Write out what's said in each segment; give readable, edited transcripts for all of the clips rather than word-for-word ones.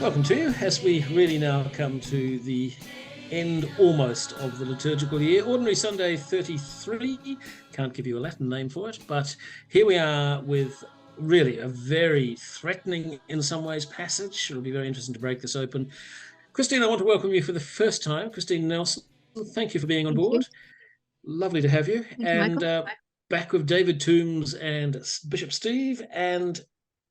Welcome to you as we really now come to the end almost of the liturgical year. Ordinary Sunday 33, can't give you a Latin name for it, but here we are with really a very threatening in some ways passage. It'll be very interesting to break this open. Christine, I want to welcome you for the first time. Christine Nelson, thank you for being on Thank you. board. Lovely to have you. Thank you, Michael. Back with David Toombs and Bishop Steve. And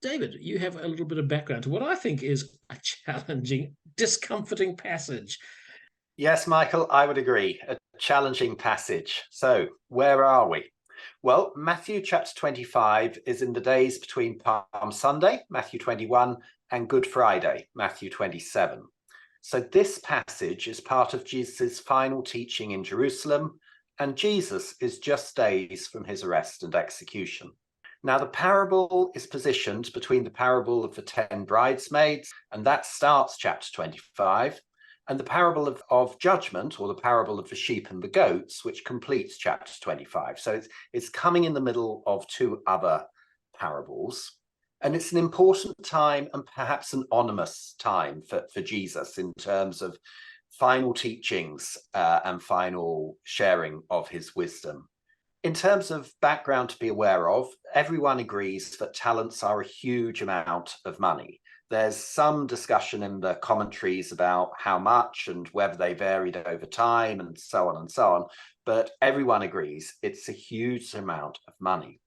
David, you have a little bit of background to what I think is a challenging, discomforting passage. Yes, Michael, I would agree. A challenging passage. So, where are we? Well, Matthew chapter 25 is in the days between Palm Sunday, Matthew 21, and Good Friday, Matthew 27. So this passage is part of Jesus' final teaching in Jerusalem, and Jesus is just days from his arrest and execution. Now, the parable is positioned between the parable of the 10 bridesmaids, and that starts chapter 25, and the parable of judgment, or the parable of the sheep and the goats, which completes chapter 25. So it's coming in the middle of two other parables. And it's an important time and perhaps an ominous time for Jesus in terms of final teachings and final sharing of his wisdom. In terms of background to be aware of, everyone agrees that talents are a huge amount of money. There's some discussion in the commentaries about how much and whether they varied over time and so on and so on, but everyone agrees it's a huge amount of money.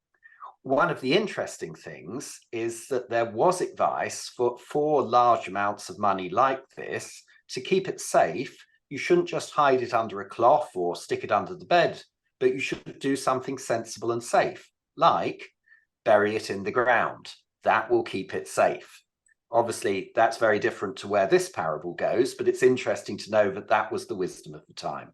One of the interesting things is that there was advice for large amounts of money like this, to keep it safe, you shouldn't just hide it under a cloth or stick it under the bed, but you should do something sensible and safe, like bury it in the ground. That will keep it safe. Obviously, that's very different to where this parable goes, but it's interesting to know that that was the wisdom of the time.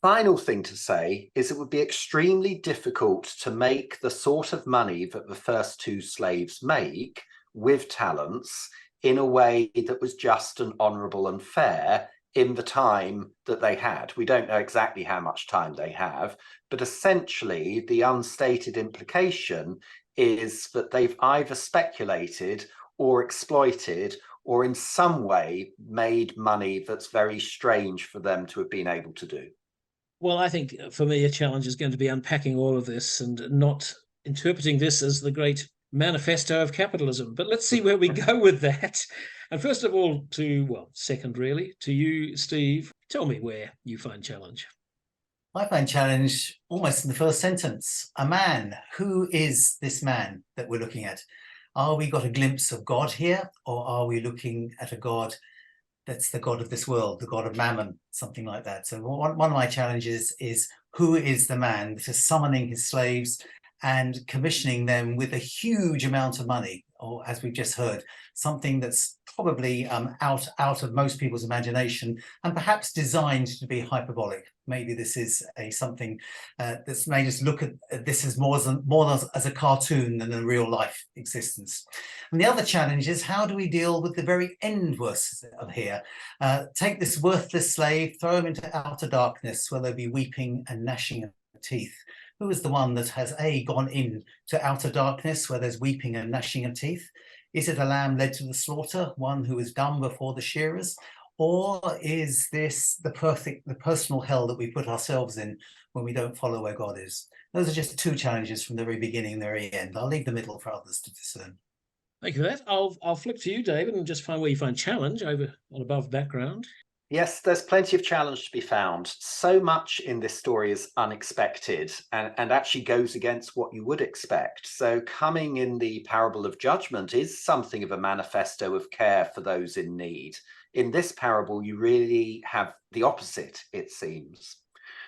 Final thing to say is it would be extremely difficult to make the sort of money that the first two slaves make with talents in a way that was just and honourable and fair in the time that they had. We don't know exactly how much time they have, but essentially the unstated implication is that they've either speculated or exploited or in some way made money that's very strange for them to have been able to do. Well, I think for me, a challenge is going to be unpacking all of this and not interpreting this as the great manifesto of capitalism. But let's see where we go with that. And first of all, second really, to you, Steve, tell me where you find challenge. I find challenge almost in the first sentence. A man. Who is this man that we're looking at? Are we got a glimpse of God here, or are we looking at a God that's the God of this world, the God of Mammon, something like that? So one of my challenges is, who is the man that is summoning his slaves and commissioning them with a huge amount of money, or as we've just heard, something that's probably out of most people's imagination and perhaps designed to be hyperbolic. Maybe this is something that's made us look at this as more as a cartoon than a real life existence. And the other challenge is, how do we deal with the very end verse of here? Take this worthless slave, throw him into outer darkness where there'll be weeping and gnashing of teeth. Who is the one that has gone in to outer darkness where there's weeping and gnashing of teeth? Is it a lamb led to the slaughter, one who is dumb before the shearers? Or is this the personal hell that we put ourselves in when we don't follow where God is? Those are just two challenges from the very beginning and the very end. I'll leave the middle for others to discern. Thank you for that. I'll flip to you, David, and just find where you find challenge over and above background. Yes, there's plenty of challenge to be found. So much in this story is unexpected and actually goes against what you would expect. So coming in the parable of judgment is something of a manifesto of care for those in need. In this parable, you really have the opposite, it seems.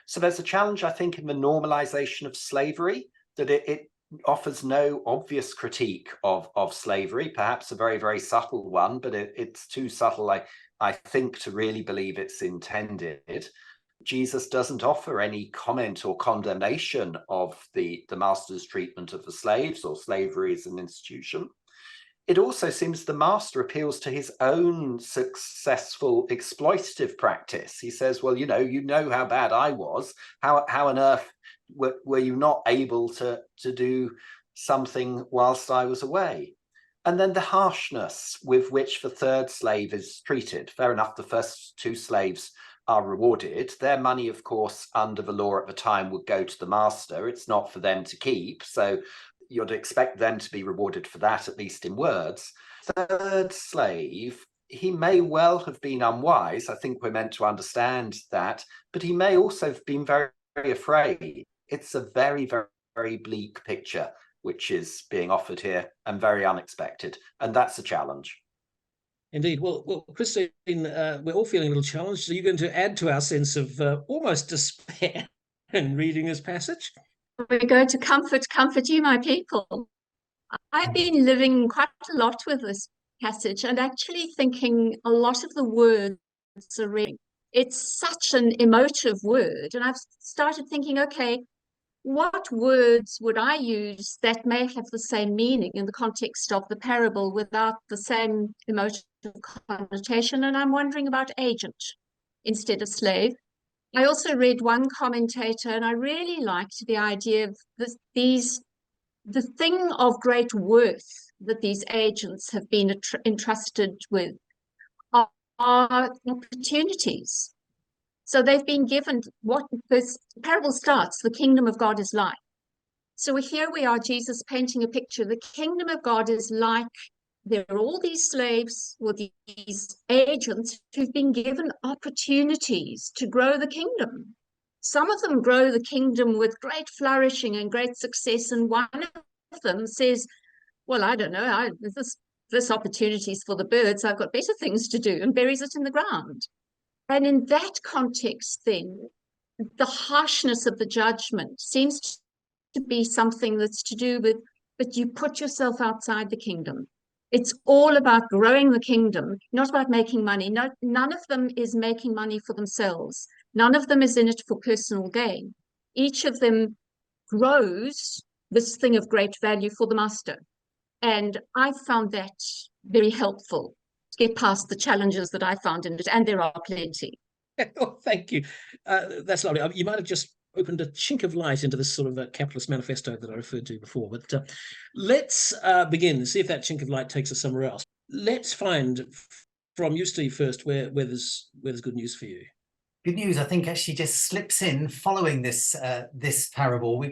So there's a challenge, I think, in the normalization of slavery, that it offers no obvious critique of slavery, perhaps a very, very subtle one, but it's too subtle, I think, to really believe it's intended. Jesus doesn't offer any comment or condemnation of the master's treatment of the slaves or slavery as an institution. It also seems the master appeals to his own successful exploitative practice. He says, well, you know how bad I was. How on earth were you not able to do something whilst I was away? And then the harshness with which the third slave is treated. Fair enough, the first two slaves are rewarded. Their money, of course, under the law at the time would go to the master. It's not for them to keep. So you'd expect them to be rewarded for that, at least in words. Third slave, he may well have been unwise. I think we're meant to understand that, but he may also have been very, very afraid. It's a very, very, very bleak picture which is being offered here, and very unexpected. And that's a challenge. Indeed. Well, Christine, we're all feeling a little challenged. Are you going to add to our sense of almost despair in reading this passage? We're going to comfort you, my people. I've been living quite a lot with this passage and actually thinking a lot of the words are really, it's such an emotive word. And I've started thinking, okay, what words would I use that may have the same meaning in the context of the parable without the same emotive connotation? And I'm wondering about agent instead of slave. I also read one commentator, and I really liked the idea of the thing of great worth that these agents have been entrusted with are opportunities. So they've been given what this parable starts, the kingdom of God is like. So here we are, Jesus painting a picture. The kingdom of God is like, there are all these slaves or these agents who've been given opportunities to grow the kingdom. Some of them grow the kingdom with great flourishing and great success. And one of them says, well, I don't know, this opportunity is for the birds. I've got better things to do, and buries it in the ground. And in that context, then, the harshness of the judgment seems to be something that's to do with, but you put yourself outside the kingdom. It's all about growing the kingdom, not about making money. No, none of them is making money for themselves. None of them is in it for personal gain. Each of them grows this thing of great value for the master. And I found that very helpful to get past the challenges that I found in it, and there are plenty. Oh, thank you. That's lovely. You might have just opened a chink of light into this sort of capitalist manifesto that I referred to before. But let's begin, see if that chink of light takes us somewhere else. Let's find from you, Steve, first, where there's good news for you. Good news, I think, actually just slips in following this this parable.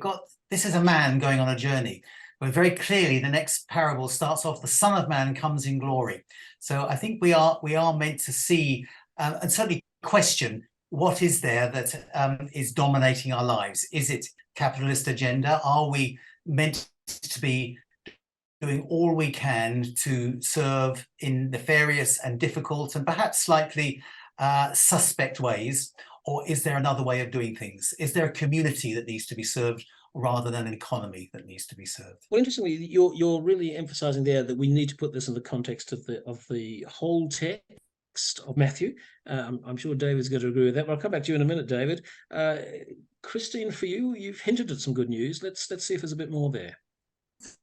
This is a man going on a journey. But very clearly, the next parable starts off, the Son of Man comes in glory. So I think we are meant to see and certainly question what is there that is dominating our lives. Is it capitalist agenda? Are we meant to be doing all we can to serve in nefarious and difficult and perhaps slightly suspect ways? Or is there another way of doing things? Is there a community that needs to be served rather than an economy that needs to be served? Well, interestingly, you're really emphasizing there that we need to put this in the context of the whole text of Matthew. I'm sure David's going to agree with that, but I'll come back to you in a minute, David. Christine, for you, you've hinted at some good news. Let's see if there's a bit more there.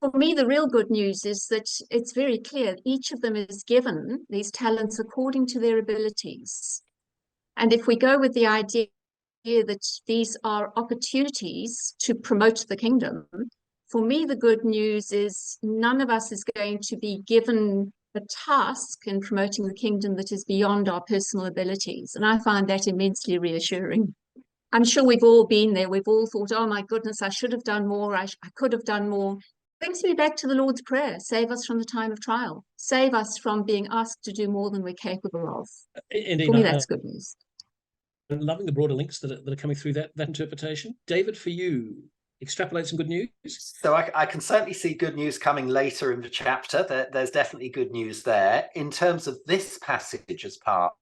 For me, the real good news is that it's very clear each of them is given these talents according to their abilities. And if we go with the idea that these are opportunities to promote the kingdom, for me, the good news is none of us is going to be given a task in promoting the kingdom that is beyond our personal abilities. And I find that immensely reassuring. I'm sure we've all been there. We've all thought, oh my goodness, I should have done more. I could have done more. Brings me back to the Lord's Prayer. Save us from the time of trial. Save us from being asked to do more than we're capable of. Indeed, for me, that's good news. I'm loving the broader links that are coming through that interpretation. David, for you, extrapolate some good news. So I can certainly see good news coming later in the chapter. There's definitely good news there. In terms of this passage as part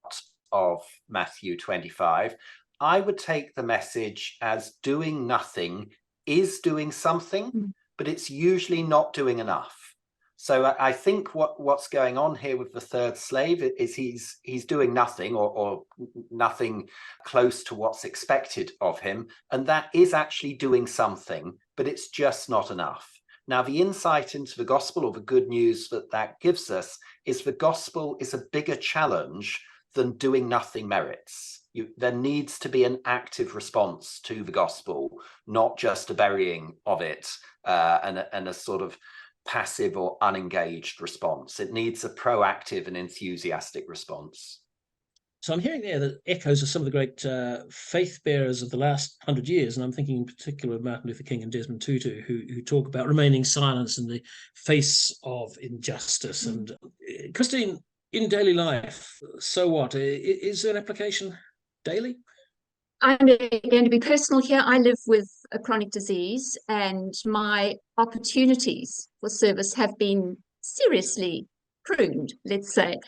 of Matthew 25, I would take the message as doing nothing is doing something, but it's usually not doing enough. So I think what's going on here with the third slave is he's doing nothing or nothing close to what's expected of him. And that is actually doing something, but it's just not enough. Now, the insight into the gospel, or the good news that gives us, is the gospel is a bigger challenge than doing nothing merits. There needs to be an active response to the gospel, not just a burying of it and a sort of passive or unengaged response. It needs a proactive and enthusiastic response. So I'm hearing there the echoes of some of the great faith bearers of the last 100 years, and I'm thinking in particular of Martin Luther King and Desmond Tutu, who talk about remaining silent in the face of injustice. And Christine, in daily life, so what? Is there an application daily? I'm going to be personal here. I live with a chronic disease, and my opportunities for service have been seriously pruned, let's say.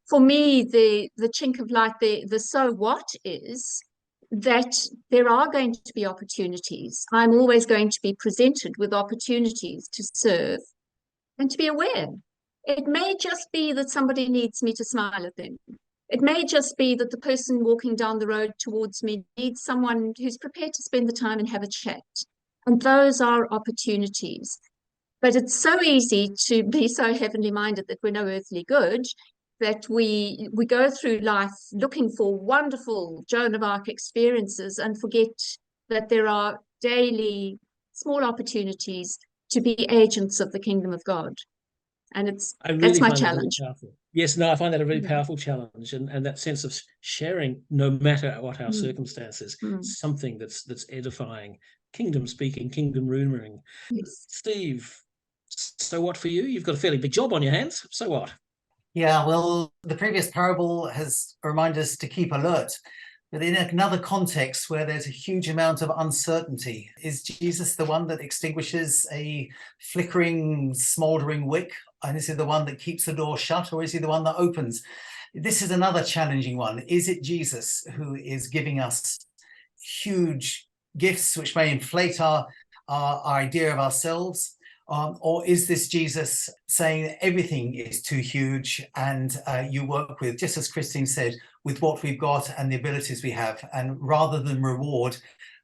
For me, the chink of light, the so what is that there are going to be opportunities. I'm always going to be presented with opportunities to serve and to be aware. It may just be that somebody needs me to smile at them. It may just be that the person walking down the road towards me needs someone who's prepared to spend the time and have a chat. And those are opportunities. But it's so easy to be so heavenly minded that we're no earthly good, that we go through life looking for wonderful Joan of Arc experiences and forget that there are daily small opportunities to be agents of the kingdom of God. And that's my challenge. Yes, no, I find that a really powerful challenge, and that sense of sharing, no matter what our circumstances, something that's edifying, kingdom speaking, kingdom rumouring. Yes. Steve, so what for you? You've got a fairly big job on your hands. So what? Yeah, well, the previous parable has reminded us to keep alert. But in another context where there's a huge amount of uncertainty, is Jesus the one that extinguishes a flickering, smouldering wick? And is he the one that keeps the door shut, or is he the one that opens? This is another challenging one. Is it Jesus who is giving us huge gifts which may inflate our idea of ourselves? Or is this Jesus saying everything is too huge and you work with, just as Christine said, with what we've got and the abilities we have, and rather than reward,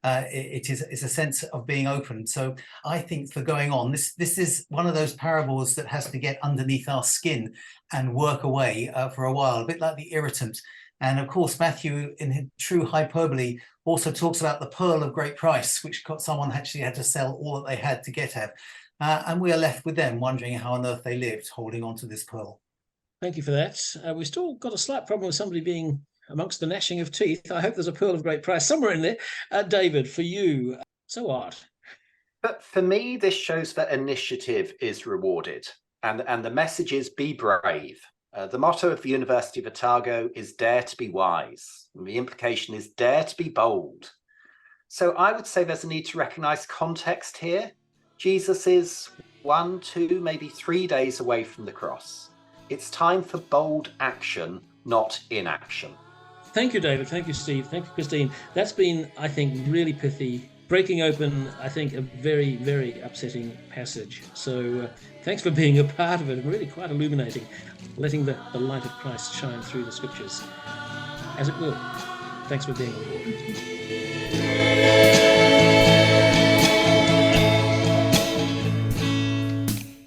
it's a sense of being open. So I think for going on, this is one of those parables that has to get underneath our skin and work away for a while, a bit like the irritant. And of course, Matthew, in true hyperbole, also talks about the pearl of great price, which someone actually had to sell all that they had to get at. And we are left with them wondering how on earth they lived, holding on to this pearl. Thank you for that. We've still got a slight problem with somebody being amongst the gnashing of teeth. I hope there's a pearl of great price somewhere in there. David, for you, so what? But for me, this shows that initiative is rewarded. And the message is be brave. The motto of the University of Otago is dare to be wise. And the implication is dare to be bold. So I would say there's a need to recognize context here. Jesus is 1, 2, maybe 3 days away from the cross. It's time for bold action, not inaction. Thank you, David. Thank you, Steve. Thank you, Christine. That's been, I think, really pithy, breaking open, I think, a very, very upsetting passage. So thanks for being a part of it, and really quite illuminating, letting the light of Christ shine through the scriptures, as it will. Thanks for being on board.